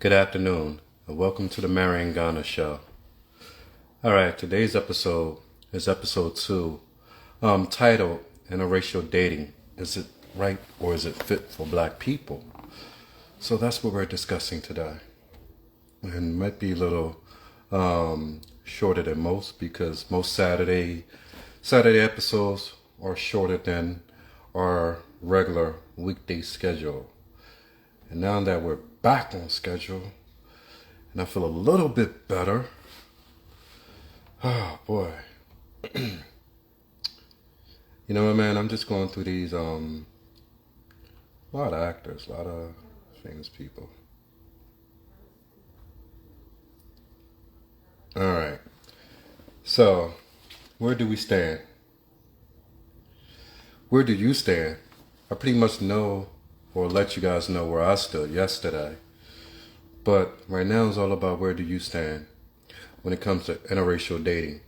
Good afternoon, and welcome to the Mariangana Show. All right, today's episode is episode 2, titled Interracial Dating. Is it right or is it fit for black people? So that's what we're discussing today. And might be a little shorter than most because most Saturday episodes are shorter than our regular weekday schedule. And now that we're back on schedule, and I feel a little bit better. Oh boy. You know what, man? I'm just going through these a lot of actors, a lot of famous people. Alright. So, where do we stand? Where do you stand? I pretty much know or let you guys know where I stood yesterday. But right now it's all about where do you stand when it comes to interracial dating.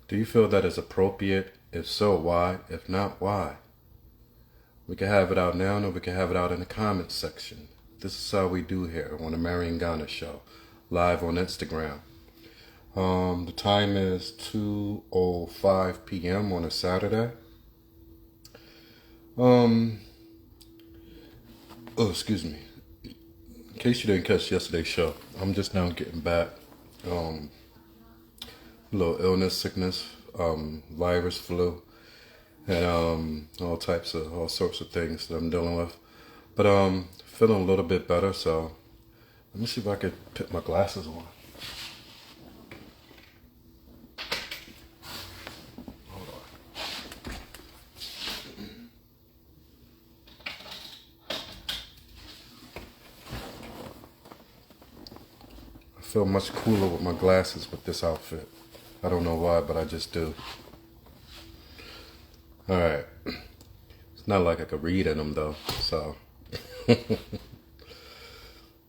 Do you feel that is appropriate? If so, why? If not, why? We can have it out now, or we can have it out in the comments section. This is how we do here on the Mariangana Show, live on Instagram. The time is 2:05 p.m. on a Saturday. Excuse me. In case you didn't catch yesterday's show, I'm just now getting back. A little illness, sickness, virus, flu, and all sorts of things that I'm dealing with. But feeling a little bit better, so let me see if I could put my glasses on. Hold on. I feel much cooler with my glasses with this outfit. I don't know why, but I just do. Alright. It's not like I could read in them though, so.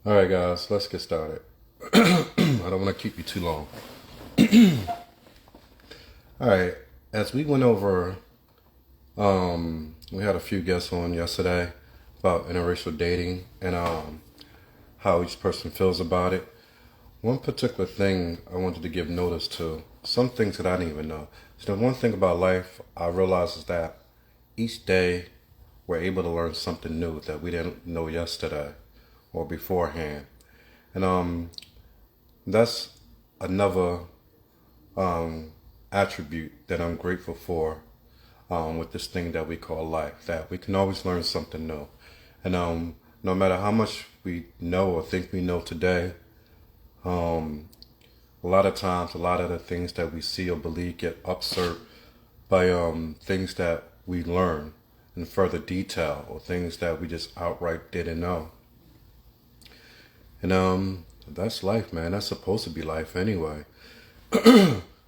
Alright guys, let's get started. I don't want to keep you too long. Alright, as we went over, we had a few guests on yesterday about interracial dating and how each person feels about it. One particular thing I wanted to give notice to, some things that I didn't even know. So the one thing about life I realize is that each day we're able to learn something new that we didn't know yesterday or beforehand. And that's another attribute that I'm grateful for with this thing that we call life, that we can always learn something new. And no matter how much we know or think we know today, a lot of times, a lot of the things that we see or believe get usurped by things that we learn in further detail or things that we just outright didn't know. And that's life, man. That's supposed to be life anyway.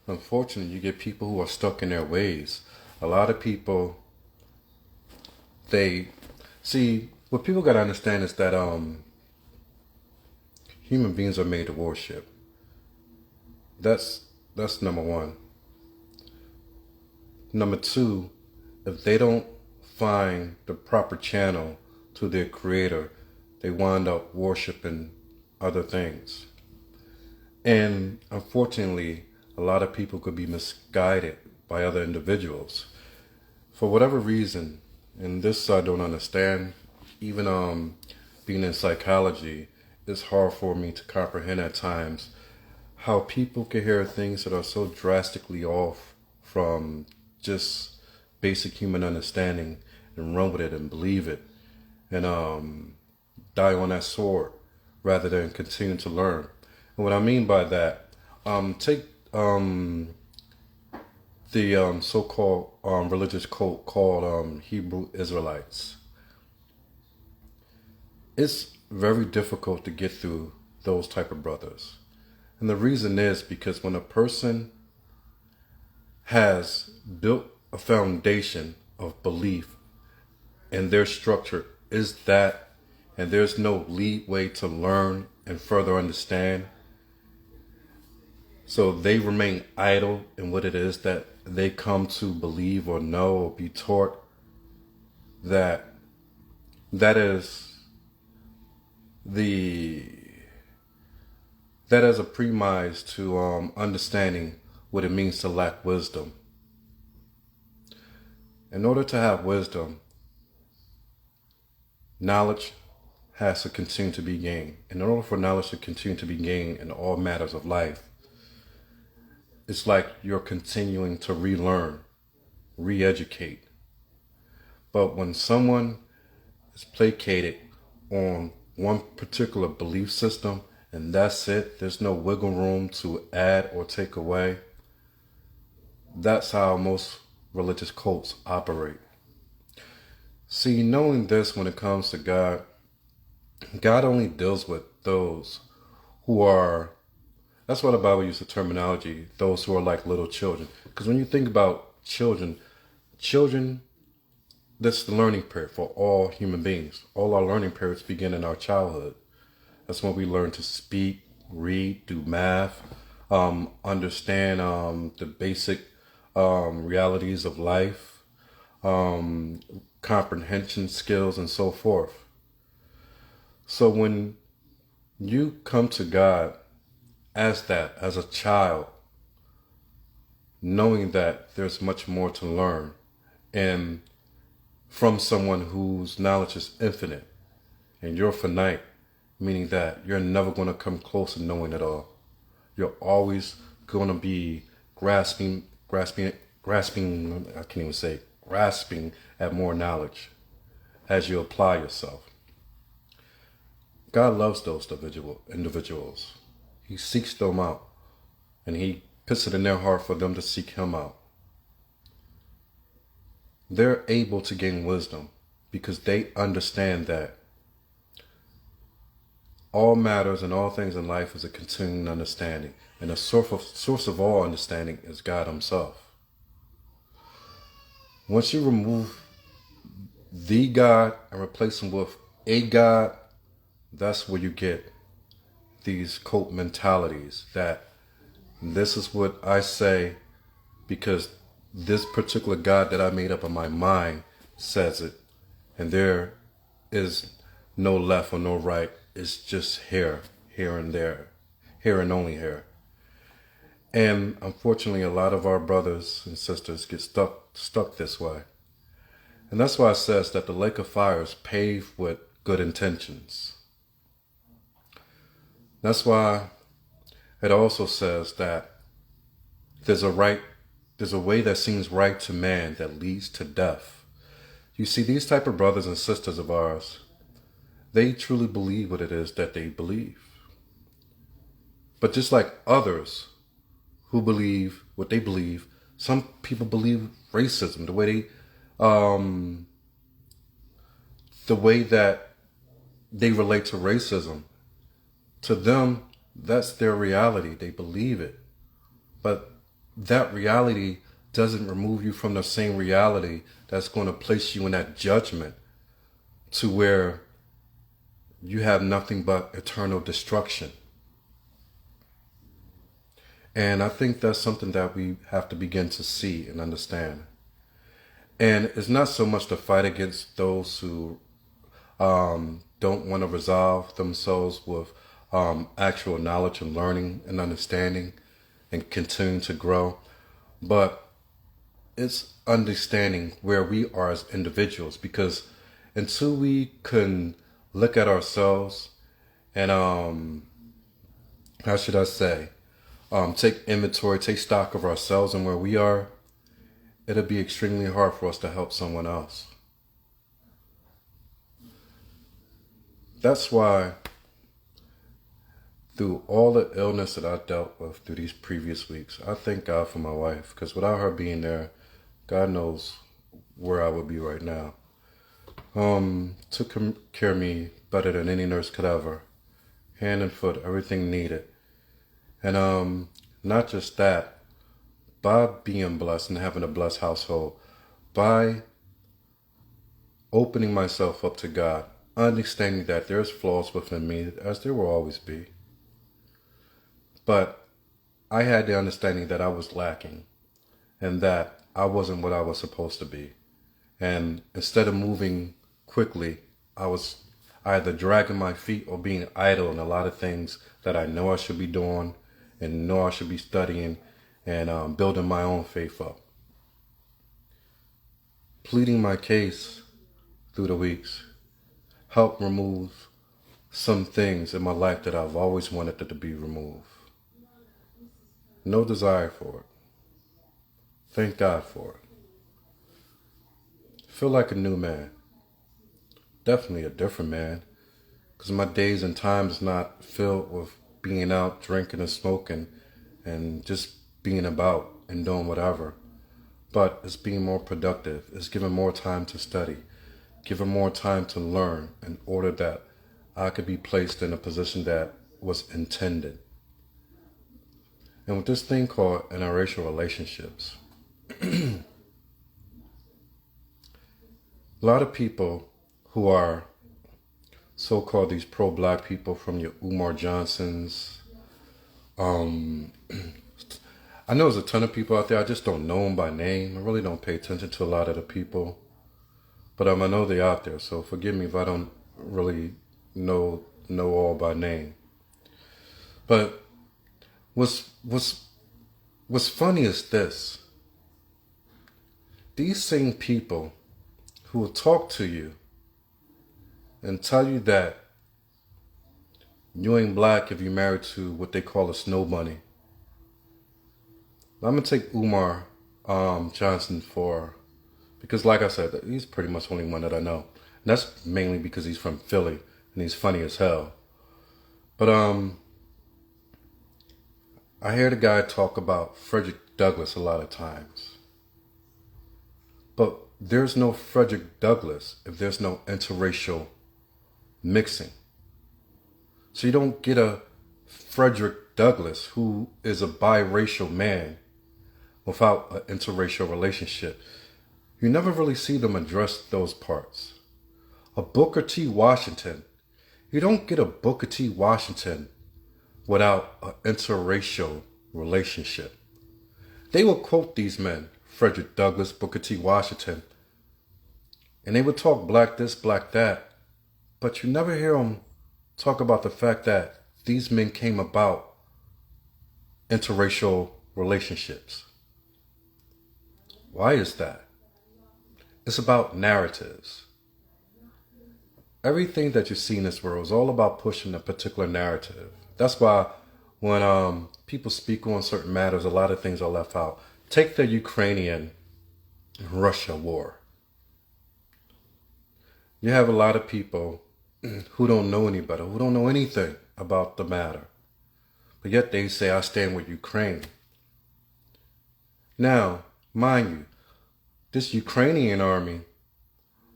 Unfortunately, you get people who are stuck in their ways. A lot of people, what people got to understand is that human beings are made to worship. That's number one. Number two, if they don't find the proper channel to their creator, they wind up worshiping other things. And unfortunately, a lot of people could be misguided by other individuals. For whatever reason, and this I don't understand, even being in psychology, it's hard for me to comprehend at times how people can hear things that are so drastically off from just basic human understanding and run with it and believe it and die on that sword rather than continue to learn. And what I mean by that, take the so-called religious cult called Hebrew Israelites. It's very difficult to get through those type of brothers. And the reason is because when a person has built a foundation of belief and their structure is that, and there's no leeway to learn and further understand, so they remain idle in what it is that they come to believe or know or be taught, that is the that as a premise to understanding what it means to lack wisdom. In order to have wisdom, knowledge has to continue to be gained. In order for knowledge to continue to be gained in all matters of life, it's like you're continuing to relearn, re-educate. But when someone is placated on one particular belief system and that's it, there's no wiggle room to add or take away, that's how most religious cults operate. See, knowing this when it comes to God, God only deals with those who are, that's why the Bible uses the terminology, those who are like little children. Because when you think about children, that's the learning period for all human beings. All our learning periods begin in our childhood. That's when we learn to speak, read, do math, understand the basic realities of life, comprehension skills, and so forth. So when you come to God as a child, knowing that there's much more to learn, and from someone whose knowledge is infinite, and you're finite, meaning that you're never going to come close to knowing it all. You're always going to be grasping at more knowledge as you apply yourself. God loves those individuals. He seeks them out, and he puts it in their heart for them to seek him out. They're able to gain wisdom because they understand that all matters and all things in life is a continuing understanding, and the source of all understanding is God himself. Once you remove the God and replace him with a God, that's where you get these cult mentalities that this is what I say because this particular God that I made up in my mind says it, and there is no left or no right. It's just here and there, here and only here. And unfortunately, a lot of our brothers and sisters get stuck this way. And that's why it says that the lake of fire is paved with good intentions. That's why it also says that there's a way that seems right to man that leads to death. You see, these type of brothers and sisters of ours, they truly believe what it is that they believe. But just like others who believe what they believe, some people believe racism, the way that they relate to racism. To them, that's their reality. They believe it. But that reality doesn't remove you from the same reality that's going to place you in that judgment to where you have nothing but eternal destruction. And I think that's something that we have to begin to see and understand. And it's not so much to fight against those who don't want to resolve themselves with actual knowledge and learning and understanding and continuing to grow, but it's understanding where we are as individuals, because until we can look at ourselves and take inventory, take stock of ourselves and where we are, it'll be extremely hard for us to help someone else. That's why through all the illness that I dealt with through these previous weeks, I thank God for my wife, because without her being there, God knows where I would be right now. Took care of me better than any nurse could ever. Hand and foot, everything needed. And not just that, by being blessed and having a blessed household, by opening myself up to God, understanding that there's flaws within me, as there will always be. But I had the understanding that I was lacking and that I wasn't what I was supposed to be. And instead of moving quickly, I was either dragging my feet or being idle in a lot of things that I know I should be doing and know I should be studying and building my own faith up. Pleading my case through the weeks helped remove some things in my life that I've always wanted to be removed. No desire for it. Thank God for it. Feel like a new man. Definitely a different man. Because my days and times not filled with being out, drinking and smoking and just being about and doing whatever. But it's being more productive. It's giving more time to study. Giving more time to learn in order that I could be placed in a position that was intended. And with this thing called interracial relationships, a lot of people who are so-called these pro-black people from your Umar Johnsons, I know there's a ton of people out there. I just don't know them by name. I really don't pay attention to a lot of the people. But I know they're out there, so forgive me if I don't really know all by name. But what's funny is this. These same people who will talk to you and tell you that you ain't black if you're married to what they call a snow bunny. I'm going to take Umar Johnson because like I said, he's pretty much the only one that I know. And that's mainly because he's from Philly and he's funny as hell. But I hear the guy talk about Frederick Douglass a lot of times. But there's no Frederick Douglass if there's no interracial mixing. So you don't get a Frederick Douglass who is a biracial man without an interracial relationship. You never really see them address those parts. A Booker T. Washington, you don't get a Booker T. Washington without an interracial relationship. They will quote these men, Frederick Douglass, Booker T. Washington, and they would talk black this, black that, but you never hear them talk about the fact that these men came about interracial relationships. Why is that? It's about narratives. Everything that you see in this world is all about pushing a particular narrative. That's why when people speak on certain matters, a lot of things are left out. Take the Ukrainian-Russia war. You have a lot of people who don't know any better, who don't know anything about the matter. But yet they say, I stand with Ukraine. Now, mind you, this Ukrainian army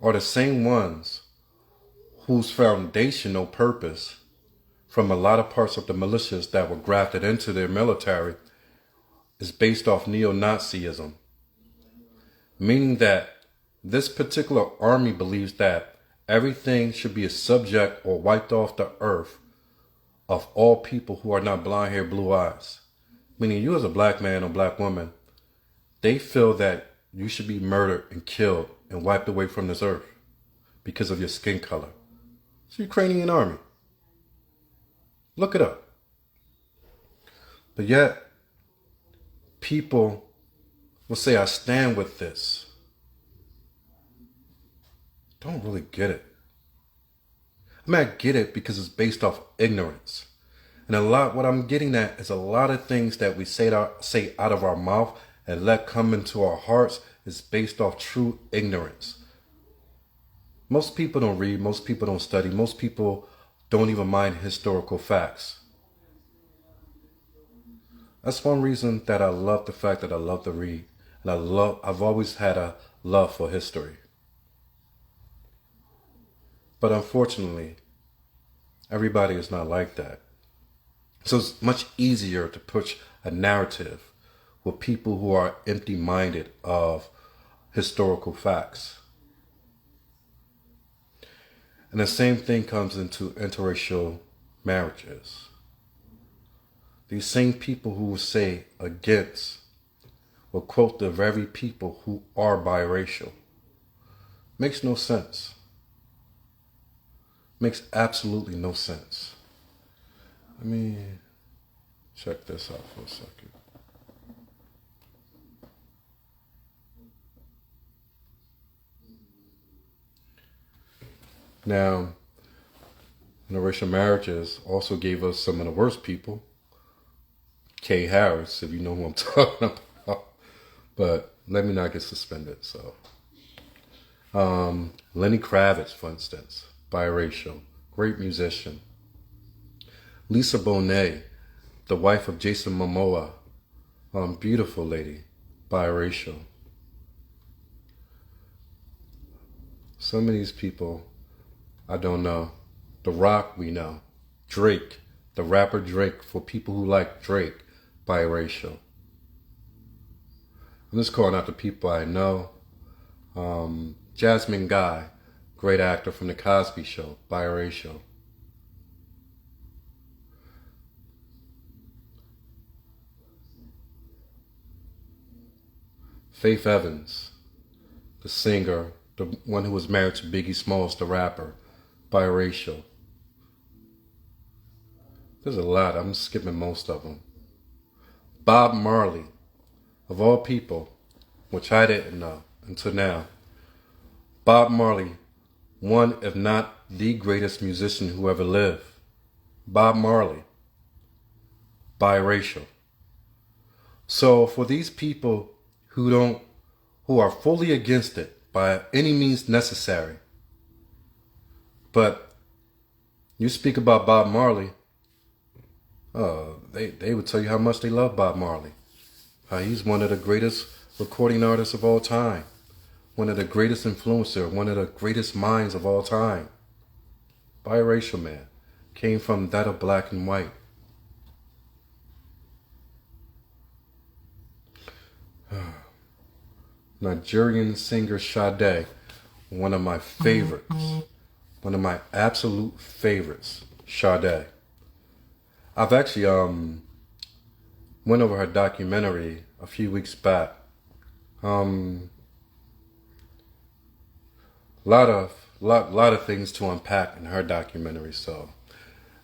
are the same ones whose foundational purpose from a lot of parts of the militias that were grafted into their military is based off neo-Nazism. Meaning that this particular army believes that everything should be a subject or wiped off the earth of all people who are not blonde hair, blue eyes. Meaning you as a black man or black woman, they feel that you should be murdered and killed and wiped away from this earth because of your skin color. It's the Ukrainian army. Look it up. But yet, people will say, I stand with this. Don't really get it. I mean, I get it because it's based off ignorance. And what I'm getting at is a lot of things that we say out of our mouth and let come into our hearts is based off true ignorance. Most people don't read, most people don't study, most people don't even mind historical facts. That's one reason that I love the fact that I love to read. And I've always had a love for history. But unfortunately, everybody is not like that. So it's much easier to push a narrative with people who are empty-minded of historical facts. And the same thing comes into interracial marriages. These same people who will say against will quote the very people who are biracial. Makes no sense. Makes absolutely no sense. Let me check this out for a second. Now, interracial marriages also gave us some of the worst people. Kay Harris, if you know who I'm talking about. But let me not get suspended. So, Lenny Kravitz, for instance, biracial, great musician. Lisa Bonet, the wife of Jason Momoa, beautiful lady, biracial. Some of these people, I don't know. The Rock, we know. Drake, the rapper Drake, for people who like Drake, biracial. I'm just calling out the people I know. Jasmine Guy, great actor from The Cosby Show, biracial. Faith Evans, the singer, the one who was married to Biggie Smalls, the rapper, biracial. There's a lot. I'm skipping most of them. Bob Marley, of all people, which I didn't know until now. Bob Marley, one if not the greatest musician who ever lived. Bob Marley, biracial. So for these people who are fully against it by any means necessary, but you speak about Bob Marley, they would tell you how much they love Bob Marley. He's one of the greatest recording artists of all time. One of the greatest influencers, one of the greatest minds of all time. Biracial man. Came from that of black and white. Nigerian singer Sade, one of my favorites. One of my absolute favorites, Sade. I've actually went over her documentary a few weeks back. Lot of things to unpack in her documentary. So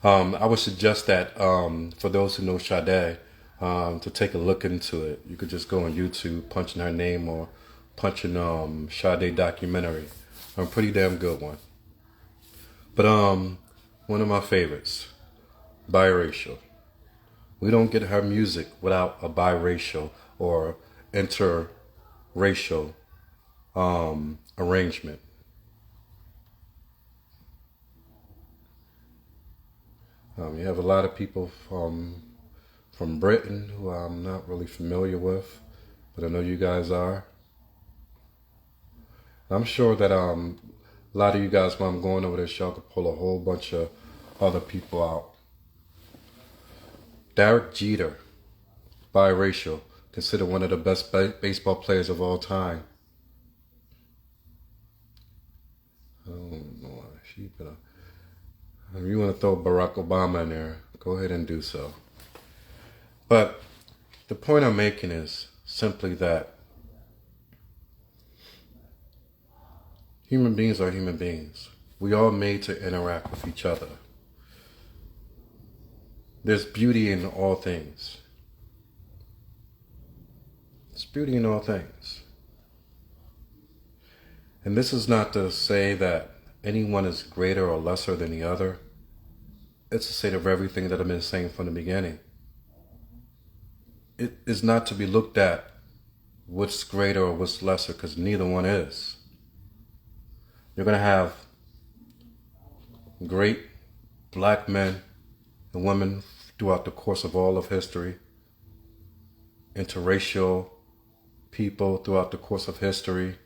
I would suggest that for those who know Sade, to take a look into it. You could just go on YouTube, punch in her name, or punch in Sade documentary. A pretty damn good one. But one of my favorites, biracial. We don't get her music without a biracial or interracial arrangement. You have a lot of people from Britain who I'm not really familiar with, but I know you guys are. I'm sure that a lot of you guys, when I'm going over this show, could pull a whole bunch of other people out. Derek Jeter, biracial, considered one of the best baseball players of all time. I don't know why if you want to throw Barack Obama in there, go ahead and do so. But the point I'm making is simply that human beings are human beings. We all made to interact with each other. There's beauty in all things. There's beauty in all things. And this is not to say that anyone is greater or lesser than the other. It's a state of everything that I've been saying from the beginning. It is not to be looked at what's greater or what's lesser, because neither one is. You're going to have great black men and women throughout the course of all of history, interracial people throughout the course of history,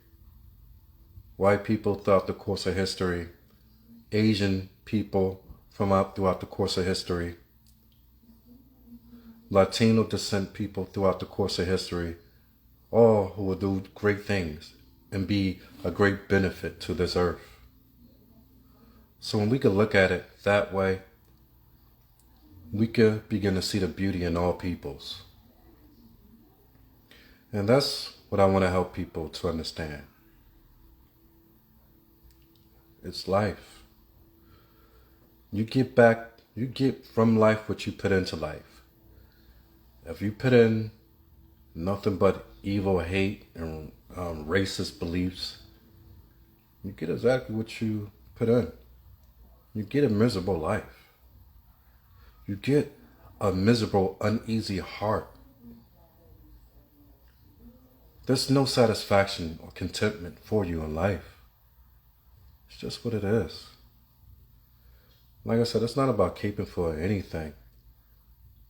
white people throughout the course of history, Asian people throughout the course of history, Latino descent people throughout the course of history, all who will do great things and be a great benefit to this earth. So when we could look at it that way, we could begin to see the beauty in all peoples. And that's what I want to help people to understand. It's life. You get back, you get from life what you put into life. If you put in nothing but evil, hate, and racist beliefs, you get exactly what you put in. You get a miserable life. You get a miserable, uneasy heart. There's no satisfaction or contentment for you in life. It's just what it is. Like I said, it's not about caping for anything.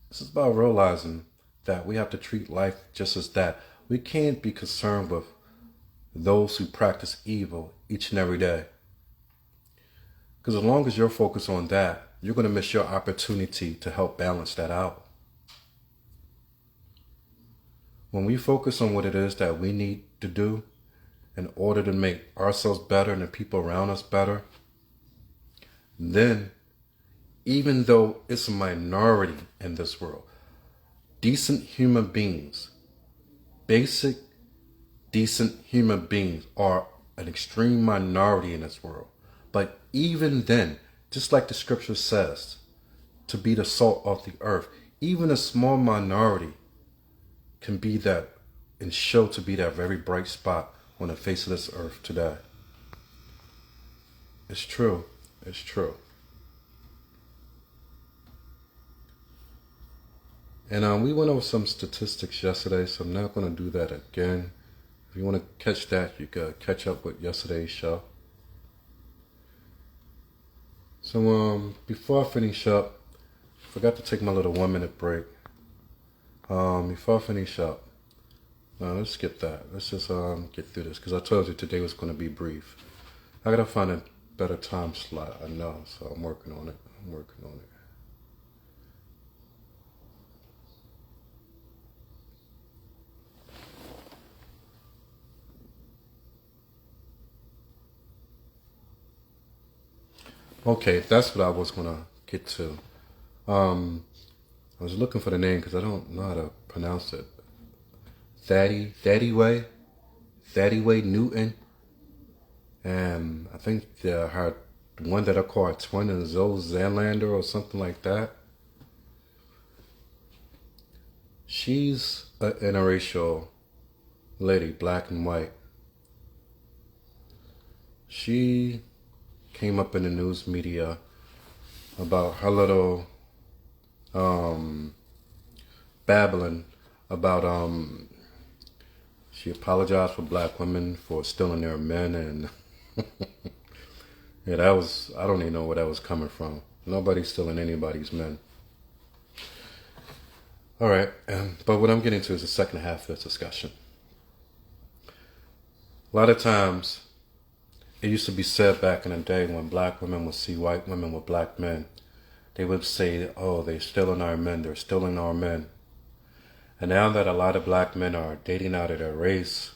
This is about realizing that we have to treat life just as that. We can't be concerned with those who practice evil each and every day. Because as long as you're focused on that, you're going to miss your opportunity to help balance that out. When we focus on what it is that we need to do in order to make ourselves better and the people around us better, then even though it's a minority in this world, decent human beings, basic, decent human beings are an extreme minority in this world. But even then, just like the scripture says, to be the salt of the earth, even a small minority can be that and show to be that very bright spot on the face of this earth today. It's true. It's true. And we went over some statistics yesterday, so I'm not going to do that again. If you want to catch that, you can catch up with yesterday's show. So before I finish up, I forgot to take my little 1 minute break. Before I finish up, let's skip that. Let's just get through this, because I told you today was going to be brief. I got to find a better time slot, I know, so I'm working on it. Okay, that's what I was going to get to. I was looking for the name because I don't know how to pronounce it. Thaddy Way Newton. And I think her one that I call her twin is Zoe Zanlander or something like that. She's an interracial lady, black and white. She came up in the news media about her little babbling about she apologized for black women for stealing their men, and yeah, that was, I don't even know where that was coming from. Nobody's stealing anybody's men. All right, but what I'm getting to is the second half of this discussion. A lot of times, it used to be said back in the day when black women would see white women with black men, they would say, oh, they're stealing our men, they're stealing our men. And now that a lot of black men are dating out of their race,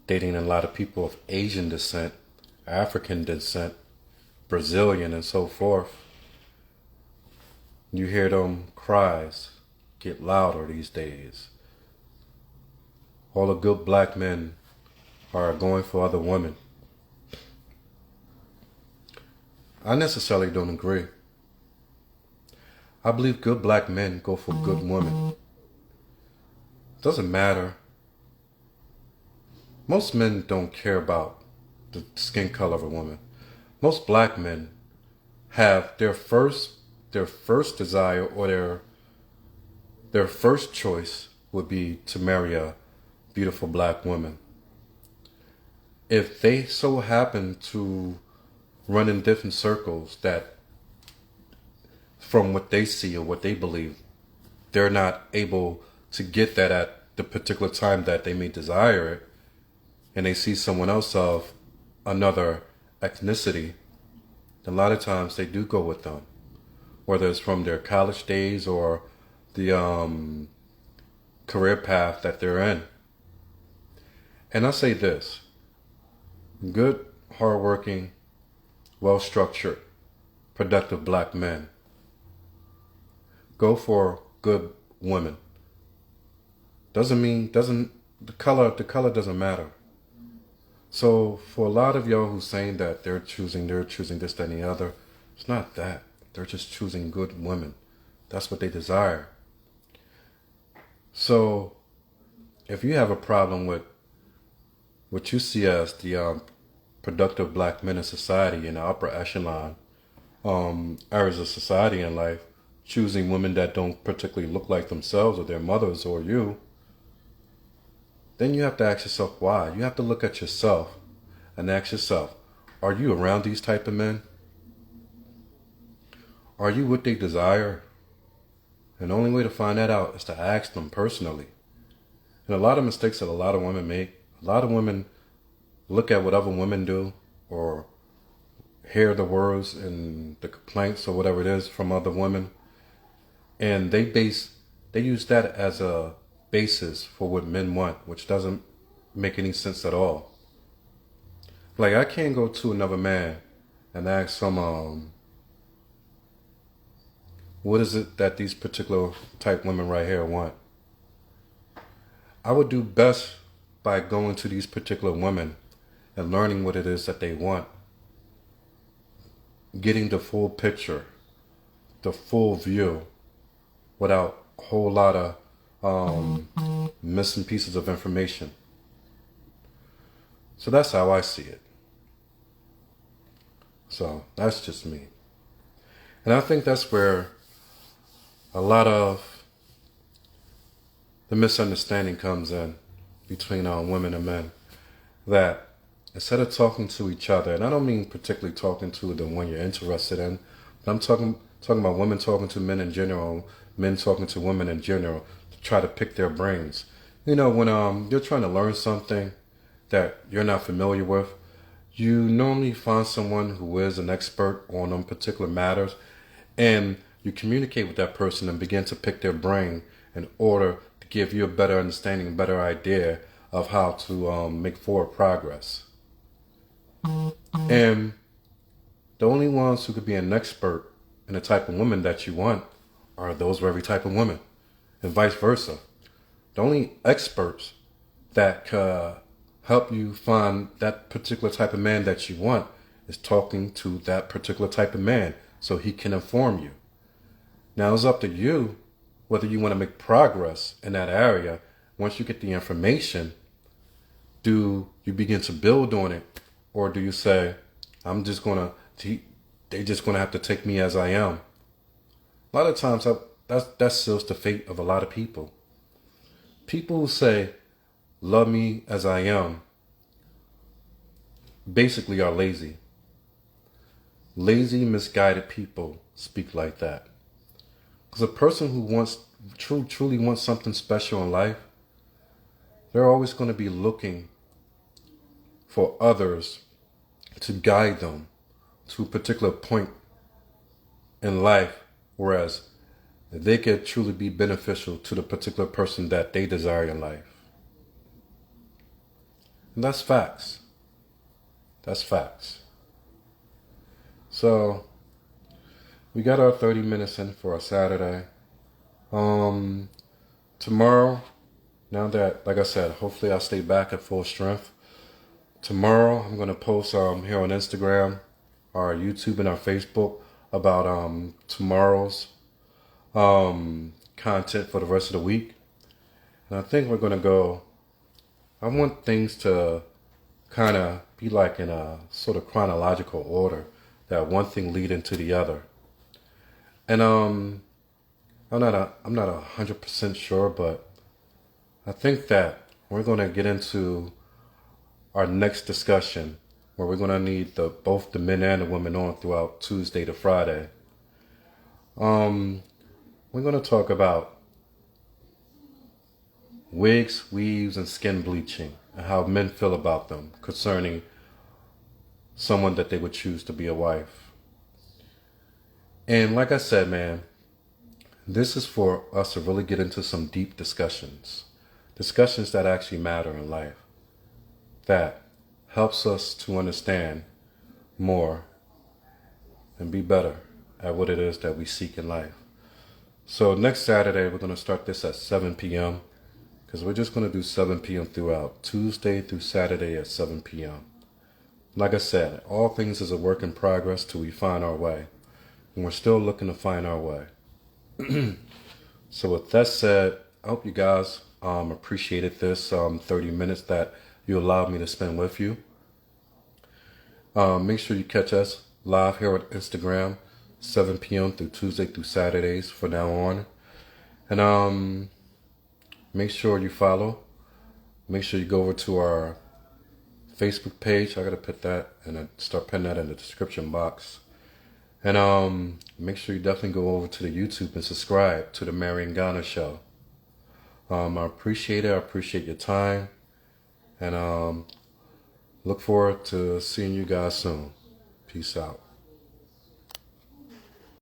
dating a lot of people of Asian descent, African descent, Brazilian, and so forth, you hear them cries get louder these days. All the good black men are going for other women. I necessarily don't agree. I believe good black men go for good women. It doesn't matter. Most men don't care about the skin color of a woman. Most black men have their first desire, or their first choice would be to marry a beautiful black woman. If they so happen to run in different circles that, from what they see or what they believe, they're not able to get that at the particular time that they may desire it, and they see someone else of another ethnicity, a lot of times they do go with them, whether it's from their college days or the career path that they're in. And I say this: good, hardworking, well-structured, productive black men go for good women. The color doesn't matter. So for a lot of y'all who's saying that they're choosing this, that, and the other, It's not that. They're just choosing good women. That's what they desire. So if you have a problem with what you see as the productive black men in society in the upper echelon areas of society in life, choosing women that don't particularly look like themselves or their mothers or you, then you have to ask yourself why. You have to look at yourself and ask yourself, are you around these type of men? Are you what they desire? And the only way to find that out is to ask them personally. And a lot of mistakes that a lot of women make, a lot of women look at what other women do or hear the words and the complaints or whatever it is from other women, and they use that as a basis for what men want, which doesn't make any sense at all. Like, I can't go to another man and ask him, what is it that these particular type women right here want? I would do best by going to these particular women and learning what it is that they want. Getting the full picture, the full view, without a whole lot of missing pieces of information. So that's how I see it. So that's just me. And I think that's where a lot of the misunderstanding comes in between women and men. That instead of talking to each other, and I don't mean particularly talking to the one you're interested in, but I'm talking about women talking to men in general, men talking to women in general, to try to pick their brains. You know, when you're trying to learn something that you're not familiar with, you normally find someone who is an expert on them particular matters, and you communicate with that person and begin to pick their brain in order to give you a better understanding, a better idea of how to make forward progress. And the only ones who could be an expert in the type of woman that you want are those very type of women, and vice versa. The only experts that can help you find that particular type of man that you want is talking to that particular type of man so he can inform you. Now it's up to you whether you want to make progress in that area. Once you get the information, do you begin to build on it, or do you say, they're just gonna have to take me as I am? A lot of times that seals the fate of a lot of people. People who say, love me as I am, basically are lazy. Lazy, misguided people speak like that. Because a person who truly wants something special in life, they're always going to be looking for others to guide them to a particular point in life, whereas they could truly be beneficial to the particular person that they desire in life. And that's facts. That's facts. So we got our 30 minutes in for a Saturday. Tomorrow, now that, like I said, hopefully I'll stay back at full strength. Tomorrow I'm going to post here on Instagram, our YouTube, and our Facebook about tomorrow's content for the rest of the week. And I think we're going to I want things to kind of be like in a sort of chronological order, that one thing lead into the other. And I'm not 100% sure, but I think that we're going to get into our next discussion, where we're going to need both the men and the women on throughout Tuesday to Friday. We're going to talk about wigs, weaves, and skin bleaching, and how men feel about them concerning someone that they would choose to be a wife. And like I said, man, this is for us to really get into some deep discussions that actually matter in life, that helps us to understand more and be better at what it is that we seek in life. So next Saturday, we're going to start this at 7 p.m. because we're just going to do 7 p.m. throughout, Tuesday through Saturday at 7 p.m. Like I said, all things is a work in progress till we find our way. and we're still looking to find our way. So with that said, I hope you guys appreciated this 30 minutes that you allowed me to spend with you. Make sure you catch us live here on Instagram, 7 p.m. through Tuesday through Saturdays from now on. And make sure you follow. Make sure you go over to our Facebook page. I gotta put that and start putting that in the description box. And make sure you definitely go over to the YouTube and subscribe to the Marion Ghana Show. I appreciate it. I appreciate your time. And look forward to seeing you guys soon. Peace out.